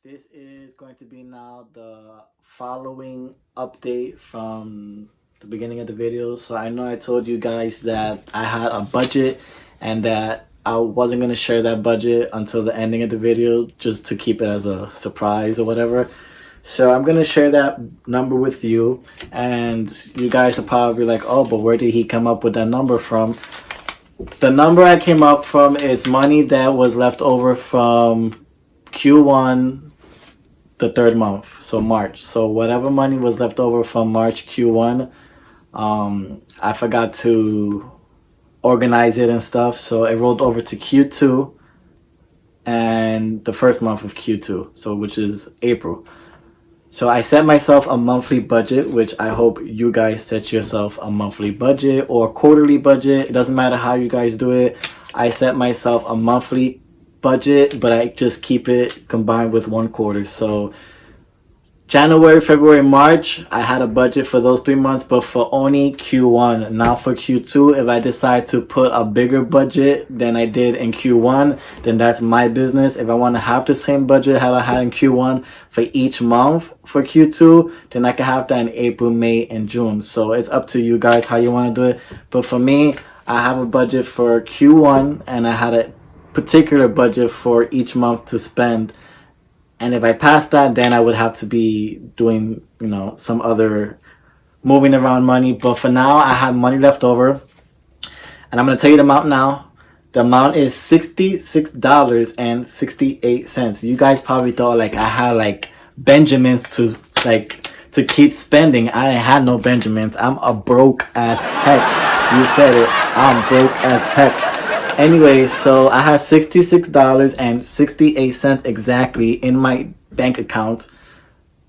This is going to be now the following update from the beginning of the video. So I know I told you guys that I had a budget and that I wasn't going to share that budget until the ending of the video just to keep it as a surprise or whatever. So I'm going to share that number with you, and you guys are probably like, oh, but where did he come up with that number from? The number I came up from is money that was left over from Q1, the third month, so March. So whatever money was left over from March Q1, I forgot to organize it and stuff, so it rolled over to Q2 and the first month of Q2, so which is April. So I set myself a monthly budget, which I hope you guys set yourself a monthly budget or quarterly budget. It doesn't matter how you guys do it. I set myself a monthly budget, but I just keep it combined with one quarter. So January, February, March, I had a budget for those 3 months, but for only Q1. Now for Q2, if I decide to put a bigger budget than I did in Q1, then that's my business. If I want to have the same budget that I had in Q1 for each month for Q2, then I can have that in April, May, and June. So it's up to you guys how you want to do it. But for me, I have a budget for Q1, and I had a particular budget for each month to spend. And if I pass that, then I would have to be doing, some other moving around money. But for now, I have money left over. And I'm going to tell you the amount now. The amount is $66.68. You guys probably thought I had Benjamins to keep spending. I ain't had no Benjamins. I'm a broke as heck. You said it. I'm broke as heck. Anyway, so I have $66.68 exactly in my bank account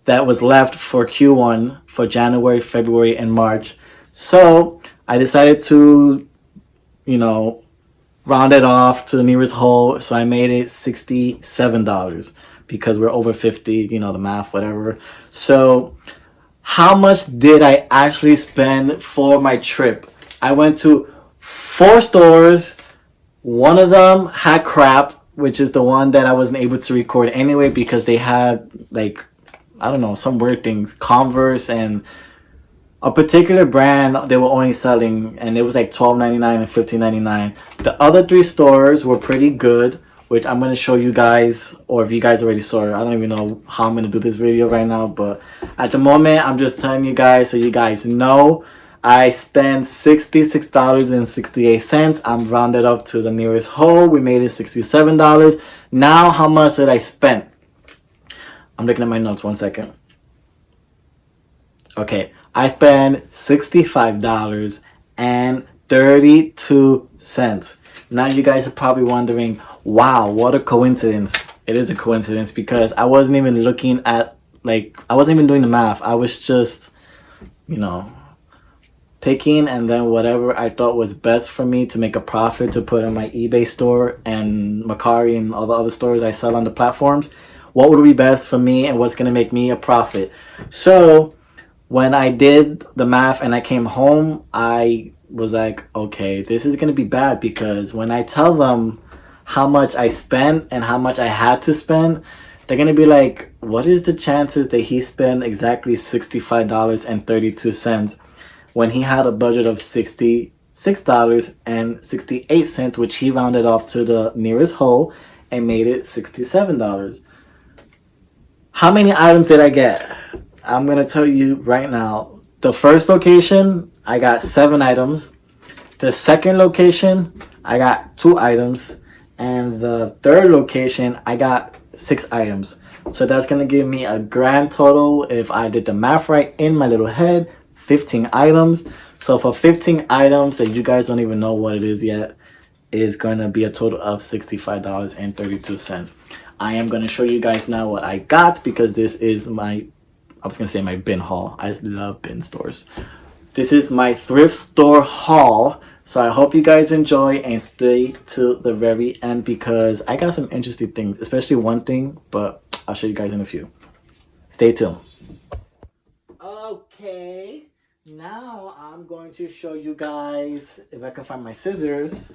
that was left for Q1 for January, February, and March. So I decided to, round it off to the nearest whole. So I made it $67 because we're over 50, the math, whatever. So how much did I actually spend for my trip? I went to 4 stores. One of them had crap, which is the one that I wasn't able to record anyway because they had some weird things, Converse and a particular brand they were only selling, and it was $12.99 and $15.99. The other 3 stores were pretty good, which I'm going to show you guys, or if you guys already saw it, I don't even know how I'm going to do this video right now, but at the moment I'm just telling you guys so you guys know. I spent $66.68. I'm rounded up to the nearest whole. We made it $67. Now, how much did I spend? I'm looking at my notes, 1 second. Okay, I spent $65.32. Now you guys are probably wondering, wow, what a coincidence. It is a coincidence because I wasn't even looking at, I wasn't even doing the math. I was just, picking and then whatever I thought was best for me to make a profit to put in my eBay store and Mercari and all the other stores I sell on the platforms. What would be best for me and what's going to make me a profit? So when I did the math and I came home, I was like, okay, this is going to be bad because when I tell them how much I spent and how much I had to spend, they're going to be like, what is the chances that he spent exactly $65.32 when he had a budget of $66.68, which he rounded off to the nearest whole and made it $67. How many items did I get? I'm going to tell you right now. The first location, I got 7 items. The second location, I got 2 items. And the third location, I got 6 items. So that's going to give me a grand total, if I did the math right in my little head, 15 items. So for 15 items that you guys don't even know what it is yet, is going to be a total of $65.32. I am going to show you guys now what I got because this is my bin haul. I love bin stores. This is my thrift store haul. So I hope you guys enjoy and stay to the very end because I got some interesting things, especially one thing, but I'll show you guys in a few. Stay tuned. Okay. Now I'm going to show you guys, if I can find my scissors,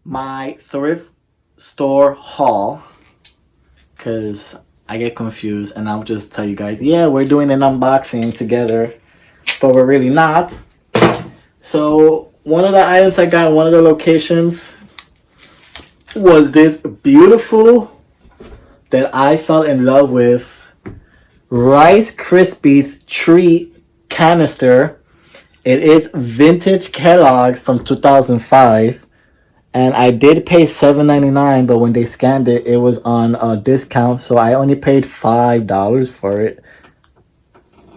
my thrift store haul. because I get confused and I'll just tell you guys, yeah, we're doing an unboxing together, but we're really not. So one of the items I got in one of the locations was this beautiful, that I fell in love with, Rice Krispies treat canister. It is vintage Kellogg's from 2005, and I did pay $7.99, but when they scanned it, it was on a discount, so I only paid $5 for it.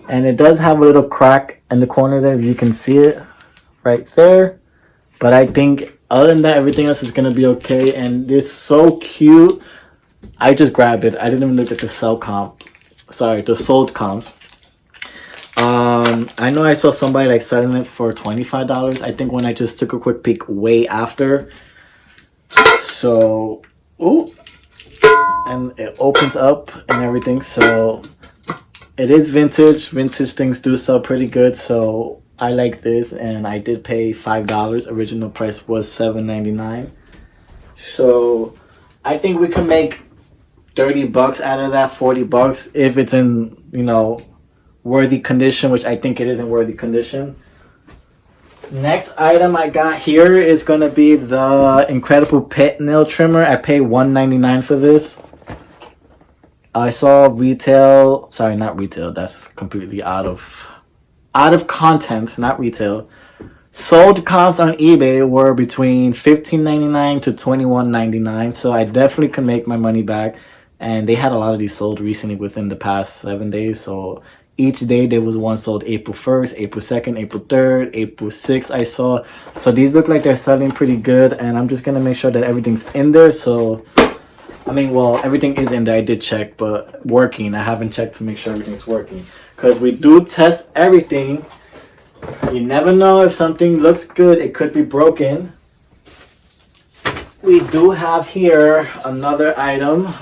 And it does have a little crack in the corner there, if you can see it right there. But I think other than that, everything else is gonna be okay. And it's so cute. I just grabbed it. I didn't even look at the sold comps. I know I saw somebody like selling it for $25. I think when I just took a quick peek way after. So, ooh, and it opens up and everything. So it is vintage. Vintage things do sell pretty good. So I like this, and I did pay $5. Original price was $7.99. So I think we can make $30 out of that, $40 if it's in, you know, worthy condition, which I think it is in worthy condition. Next item I got here is going to be the Incredible Pet Nail Trimmer. I paid $1.99 for this. I saw retail, sorry, not retail, that's completely out of content, not retail. Sold comps on eBay were between $15.99 to $21.99, so I definitely can make my money back. And they had a lot of these sold recently within the past 7 days. So each day there was one sold April 1st, April 2nd, April 3rd, April 6th I saw. So these look like they're selling pretty good. And I'm just going to make sure that everything's in there. So, I mean, well, everything is in there. I did check, but working. I haven't checked to make sure everything's working. Because we do test everything. You never know if something looks good. It could be broken. We do have here another item.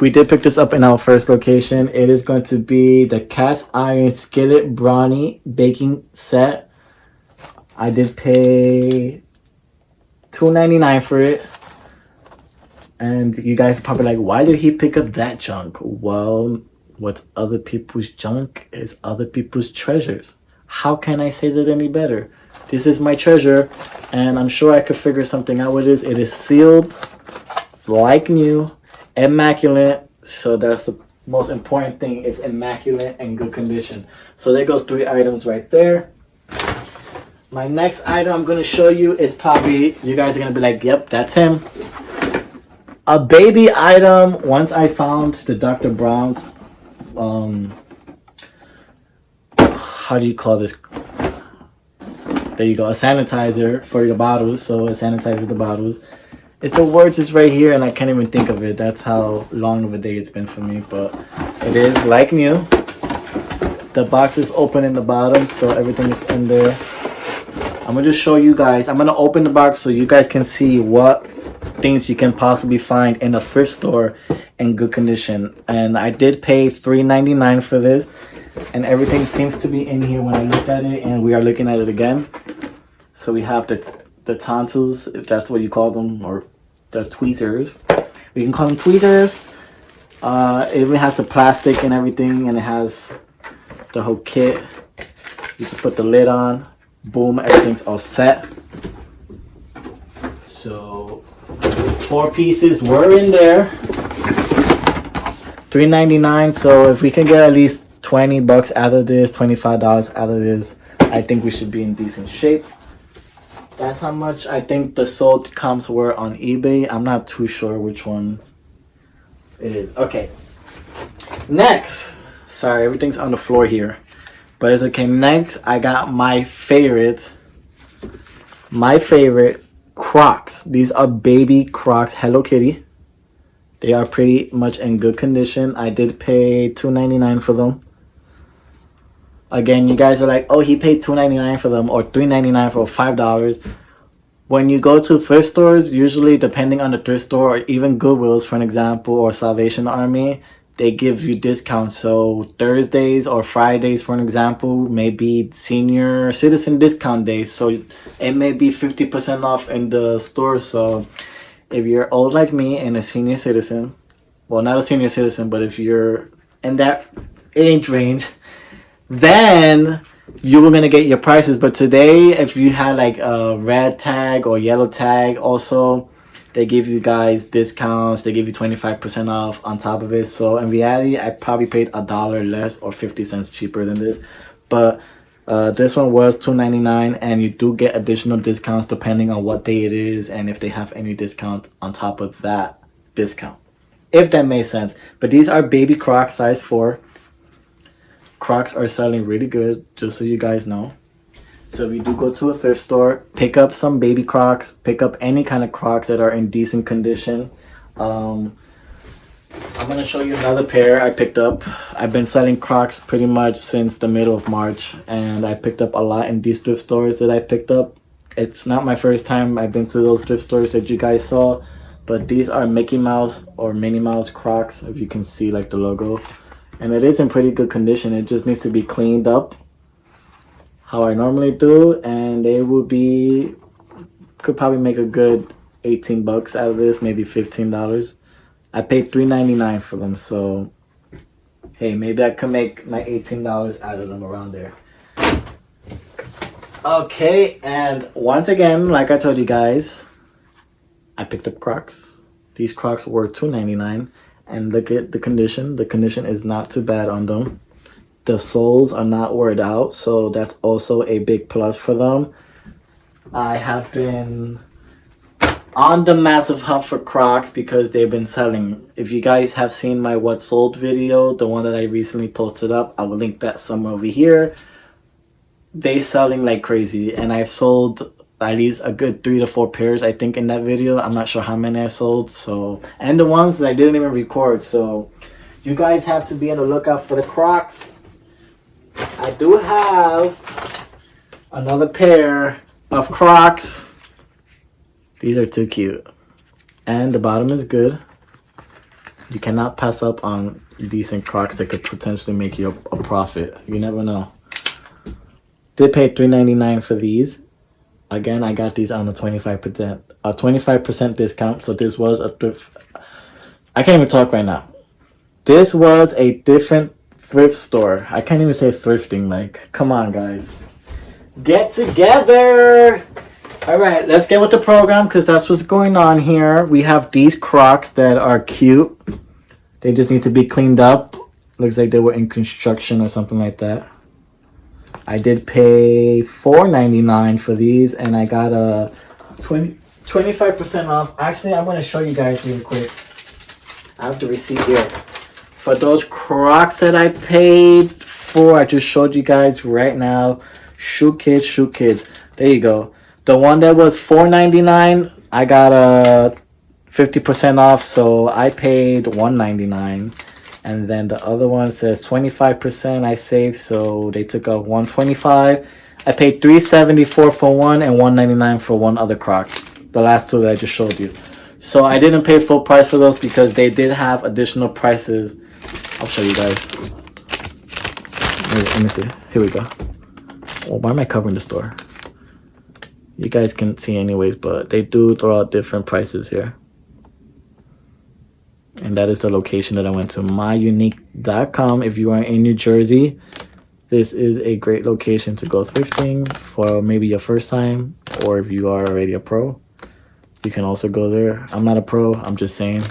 We did pick this up in our first location. It is going to be the cast iron skillet brownie baking set. I did pay $2.99 for it. And you guys are probably like, why did he pick up that junk? Well, what's other people's junk is other people's treasures. How can I say that any better? This is my treasure, and I'm sure I could figure something out with this. It is sealed like new. Immaculate, so that's the most important thing. It's immaculate and good condition. So there goes 3 items right there. My next item I'm going to show you is probably, you guys are going to be like, yep, that's him. A baby item. Once I found the Dr. Brown's, how do you call this? There you go, a sanitizer for the bottles. So it sanitizes the bottles. If the words is right here and I can't even think of it, that's how long of a day it's been for me. But it is like new. The box is open in the bottom, so everything is in there. I'm gonna just show you guys. I'm gonna open the box so you guys can see what things you can possibly find in a thrift store in good condition. And I did pay $3.99 for this, and everything seems to be in here when I looked at it, and we are looking at it again. So we have the tonsils, if that's what you call them, or the tweezers. We can call them tweezers. It even has the plastic and everything, and it has the whole kit. You can put the lid on. Boom, everything's all set. So 4 pieces were in there. $3.99. So if we can get at least $20 out of this, $25 out of this, I think we should be in decent shape. That's how much I think the sold comps were on eBay. I'm not too sure which one it is. Okay. Next. Sorry, everything's on the floor here. But it's okay. Next, I got my favorite Crocs. These are baby Crocs Hello Kitty. They are pretty much in good condition. I did pay $2.99 for them. Again, you guys are like, oh, he paid $2.99 for them or $3.99 for $5. When you go to thrift stores, usually depending on the thrift store, or even Goodwill's for an example, or Salvation Army, they give you discounts. So Thursdays or Fridays, for an example, may be senior citizen discount days. So it may be 50% off in the store. So if you're old like me and a senior citizen, well, not a senior citizen, but if you're in that age range, then you were gonna get your prices. But today, if you had like a red tag or yellow tag, also they give you guys discounts. They give you 25% off on top of it. So in reality, I probably paid $1 less or 50 cents cheaper than this. But this one was $2.99, and you do get additional discounts depending on what day it is and if they have any discount on top of that discount, if that makes sense. But these are baby Crocs, size 4. Crocs are selling really good, just so you guys know. So if you do go to a thrift store, pick up some baby Crocs, pick up any kind of Crocs that are in decent condition. I'm gonna show you another pair I picked up. I've been selling Crocs pretty much since the middle of March, and I picked up a lot in these thrift stores that I picked up. It's not my first time I've been to those thrift stores that you guys saw, but these are Mickey Mouse or Minnie Mouse Crocs, if you can see like the logo. And it is in pretty good condition. It just needs to be cleaned up how I normally do, and they will be, could probably make a good 18 bucks out of this, maybe $15. I paid $3.99 for them, so hey, maybe I could make my $18 out of them around there. Okay, and once again, like I told you guys, I picked up Crocs. These Crocs were $2.99, and look at the condition. The condition is not too bad on them. The soles are not worn out, so that's also a big plus for them. I have been on the massive hunt for Crocs because they've been selling. If you guys have seen my what sold video, the one that I recently posted up, I will link that somewhere over here. They selling like crazy, and I've sold at least a good 3 to 4 pairs, I think, in that video. I'm not sure how many I sold, so, and the ones that I didn't even record. So you guys have to be on the lookout for the Crocs. I do have another pair of Crocs. These are too cute, and the bottom is good. You cannot pass up on decent Crocs that could potentially make you a profit. You never know. Did pay $3.99 for these. Again, I got these on a 25% discount. So this was a thrift. I can't even talk right now. This was a different thrift store. I can't even say thrifting. Like, come on, guys, get together. All right, let's get with the program because that's what's going on here. We have these Crocs that are cute. They just need to be cleaned up. Looks like they were in construction or something like that. I did pay $4.99 for these, and I got a 25% off. Actually, I'm going to show you guys real quick. I have the receipt here. For those Crocs that I paid for, I just showed you guys right now. Shoe Kids. There you go. The one that was $4.99, I got a 50% off, so I paid $1.99. And then the other one says 25% I saved, so they took up $125. I paid $3.74 for one and $1.99 for one other Croc. The last two that I just showed you. So I didn't pay full price for those because they did have additional prices. I'll show you guys. Let me see. Here we go. Oh, why am I covering the store? You guys can see anyways, but they do throw out different prices here. And that is the location that I went to, myunique.com. If you are in New Jersey, this is a great location to go thrifting for maybe your first time, or if you are already a pro, you can also go there. I'm not a pro, I'm just saying.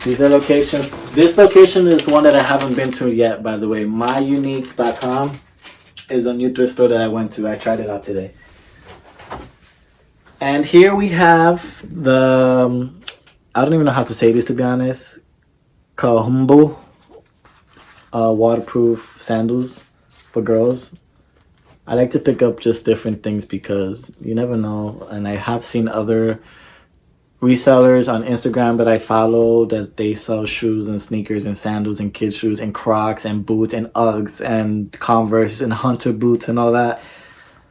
These are locations. This location is one that I haven't been to yet, by the way. myunique.com is a new thrift store that I went to. I tried it out today. And here we have the, I don't even know how to say this, to be honest, Kahumbo waterproof sandals for girls. I like to pick up just different things because you never know. And I have seen other resellers on Instagram that I follow that they sell shoes and sneakers and sandals and kids shoes and Crocs and boots and Uggs and Converse and Hunter boots and all that.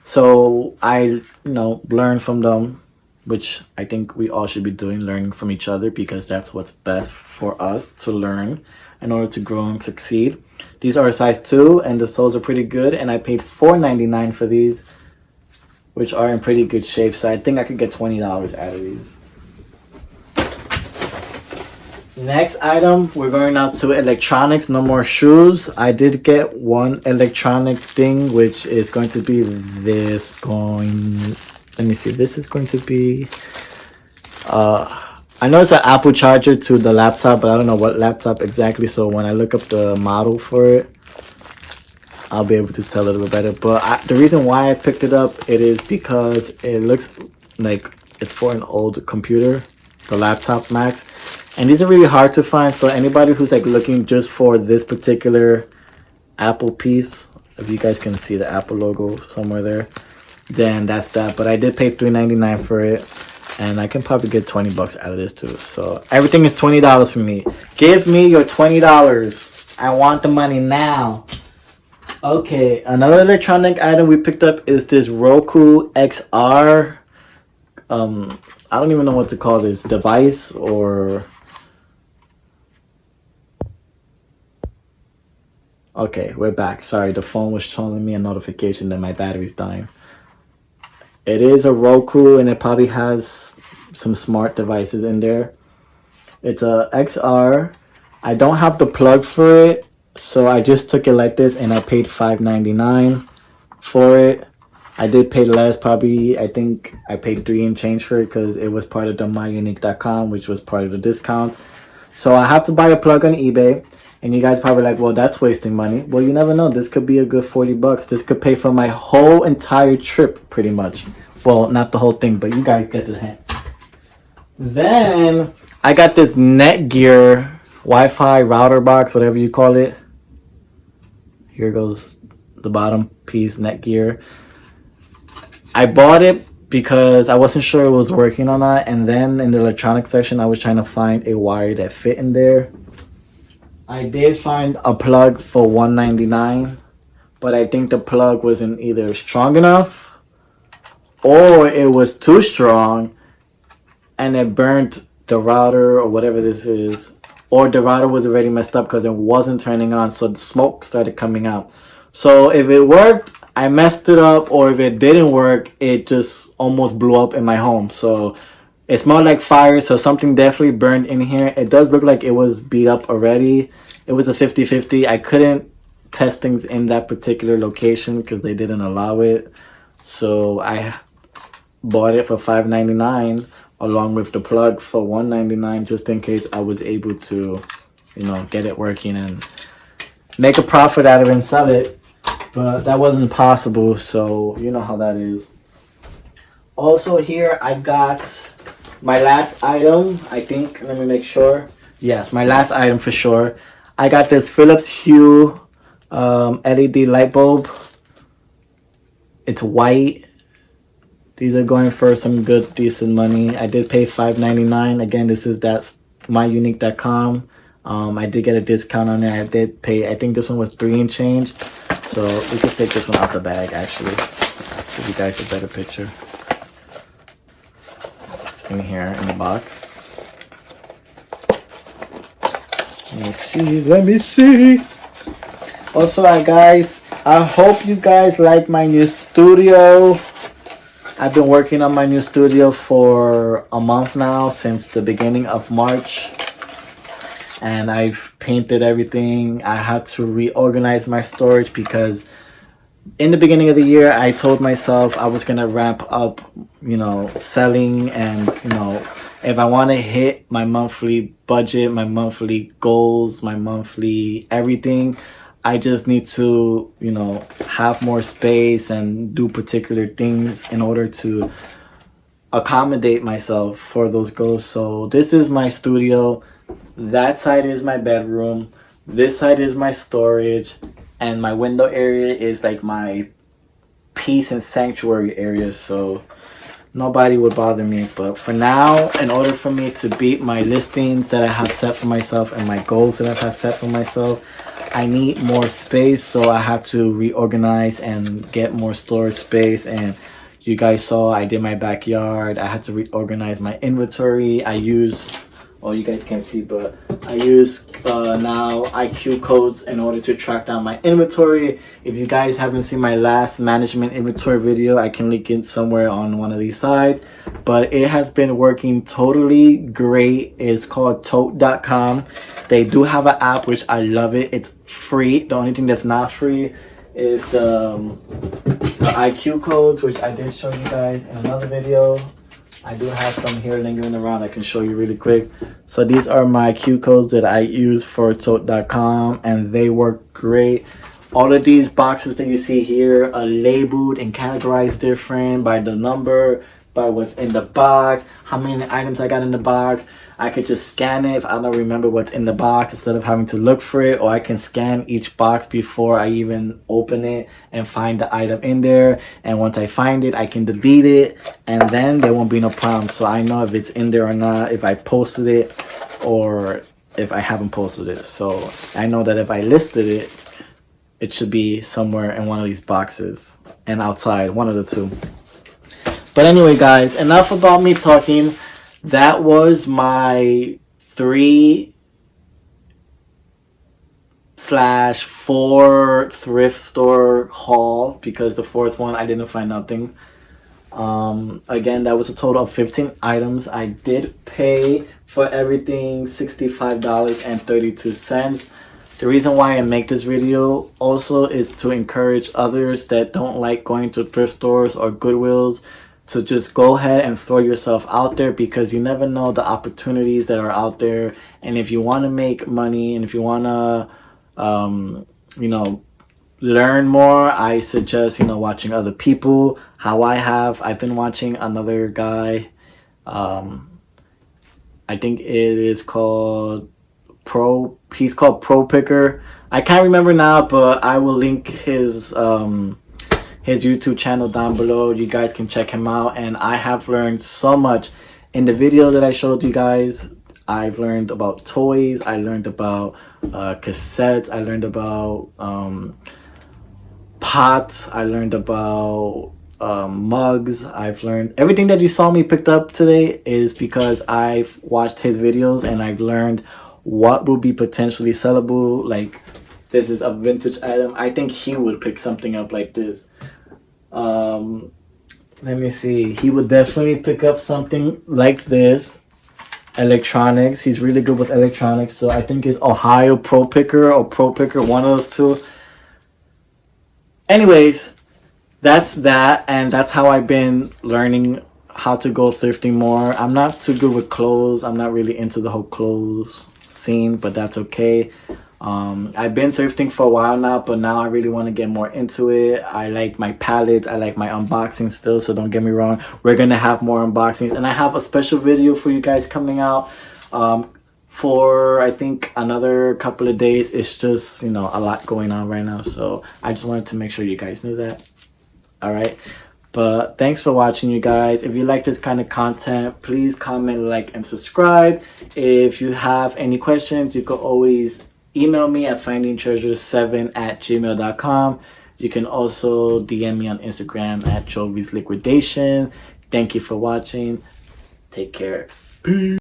So I, learn from them, which I think we all should be doing, learning from each other, because that's what's best for us to learn in order to grow and succeed. These are a size 2 and the soles are pretty good, and I paid $4.99 for these, which are in pretty good shape. So I think I could get $20 out of these. Next item, we're going out to electronics. No more shoes. I did get one electronic thing, which is going to be this. Let me see. This is going to be. I know it's an Apple charger to the laptop, but I don't know what laptop exactly. So when I look up the model for it, I'll be able to tell a little bit better. But the reason why I picked it up, it is because it looks like it's for an old computer, the laptop Max. And these are really hard to find, so anybody who's like looking just for this particular Apple piece, if you guys can see the Apple logo somewhere there, then that's that. But I did pay $3.99 for it, and I can probably get 20 bucks out of this too. So everything is $20 for me. Give me your $20. I want the money now. Okay, another electronic item we picked up is this Roku XR. I don't even know what to call this device, or okay, we're back. Sorry, the phone was showing me a notification that my battery's dying. It is a Roku, and it probably has some smart devices in there. It's a XR. I don't have the plug for it, so I just took it like this, and I paid $5.99 for it. I did pay less, probably. I think I paid $3 and change for it because it was part of the myunique.com, which was part of the discount. So I have to buy a plug on eBay. And you guys probably like, well, that's wasting money. Well, you never know. This could be a good 40 bucks. This could pay for my whole entire trip, pretty much. Well, not the whole thing, but you guys get the hint. Then I got this Netgear Wi-Fi router box, whatever you call it. Here goes the bottom piece, Netgear. I bought it because I wasn't sure it was working or not. And then in the electronic section, I was trying to find a wire that fit in there. I did find a plug for $1.99, but I think the plug wasn't either strong enough or it was too strong and it burnt the router or whatever this is, or the router was already messed up because it wasn't turning on, so the smoke started coming out. So if it worked, I messed it up, or if it didn't work, it just almost blew up in my home. So it smelled like fire, so something definitely burned in here. It does look like it was beat up already. It was a 50-50. I couldn't test things in that particular location because they didn't allow it. So I bought it for $5.99 along with the plug for $1.99 just in case I was able to, you know, get it working and make a profit out of it and sell it. But that wasn't possible, so you know how that is. Also here I got my last item, I think. Let me make sure. Yes, my last item for sure. I got this Philips Hue LED light bulb. It's white. These are going for some good, decent money. I did pay $5.99. Again, this is that myunique.com. I did get a discount on it. I did pay, I think this one was $3 and change. So we could take this one out the bag actually. Give you guys a better picture. It's in here in the box. Let me see. Also, guys, I hope you guys like my new studio. I've been working on my new studio for a month now, since the beginning of March. And I've painted everything. I had to reorganize my storage because in the beginning of the year, I told myself I was going to ramp up, you know, selling, and, you know, if I want to hit my monthly budget, my monthly goals, my monthly everything, I just need to, you know, have more space and do particular things in order to accommodate myself for those goals. So this is my studio. That side is my bedroom. This side is my storage. And my window area is like my peace and sanctuary area. So nobody would bother me. But for now, in order for me to beat my listings that I have set for myself and my goals that I have set for myself, I need more space. So I have to reorganize and get more storage space. And you guys saw I did my backyard. I had to reorganize my inventory. I used or you guys can't see, but I use now IQ codes in order to track down my inventory. If you guys haven't seen my last management inventory video, I can link it somewhere on one of these sides. But it has been working totally great. It's called tote.com. They do have an app, which I love it. It's free. The only thing that's not free is the IQ codes, which I did show you guys in another video. I do have some here lingering around I can show you really quick. So these are my IQ codes that I use for tote.com, and they work great. All of these boxes that you see here are labeled and categorized different by the number, by what's in the box, how many items I got in the box. I could just scan it if I don't remember what's in the box instead of having to look for it, or I can scan each box before I even open it and find the item in there. And once I find it, I can delete it, and then there won't be no problem. So I know if it's in there or not, if I posted it or if I haven't posted it. So I know that if I listed it, it should be somewhere in one of these boxes and outside, one of the two. But anyway, guys, enough about me talking. That was my 3/4 thrift store haul, because the fourth one I didn't find nothing. Again, that was a total of 15 items. I did pay for everything $65.32. The reason why I make this video also is to encourage others that don't like going to thrift stores or Goodwills to just go ahead and throw yourself out there, because you never know the opportunities that are out there. And if you want to make money, and if you want to you know, learn more, I suggest, you know, watching other people. I've been watching another guy, I think it is called he's called Pro Picker. I can't remember now, but I will link his YouTube channel down below. You guys can check him out, and I have learned so much in the video that I showed you guys. I've learned about toys, I learned about cassettes, I learned about pots, I learned about mugs. I've learned everything that you saw me picked up today is because I've watched his videos, and I've learned what would be potentially sellable. Like, this is a vintage item. I think he would pick something up like this. Let me see. He would definitely pick up something like this. Electronics. He's really good with electronics. So I think it's Ohio Pro Picker or Pro Picker, one of those two. Anyways, that's that, and that's how I've been learning how to go thrifting more. I'm not too good with clothes. I'm not really into the whole clothes scene, but that's okay. I've been thrifting for a while now, but now I really want to get more into it. I like my palettes, I like my unboxing still, so don't get me wrong, we're gonna have more unboxings, and I have a special video for you guys coming out for I think another couple of days. It's just, you know, a lot going on right now, so I just wanted to make sure you guys knew that. All right, but thanks for watching, you guys. If you like this kind of content, please comment, like, and subscribe. If you have any questions, you can always email me at findingtreasures7@gmail.com. You can also DM me on Instagram at ig-jovysliquidation. Thank you for watching. Take care. Peace.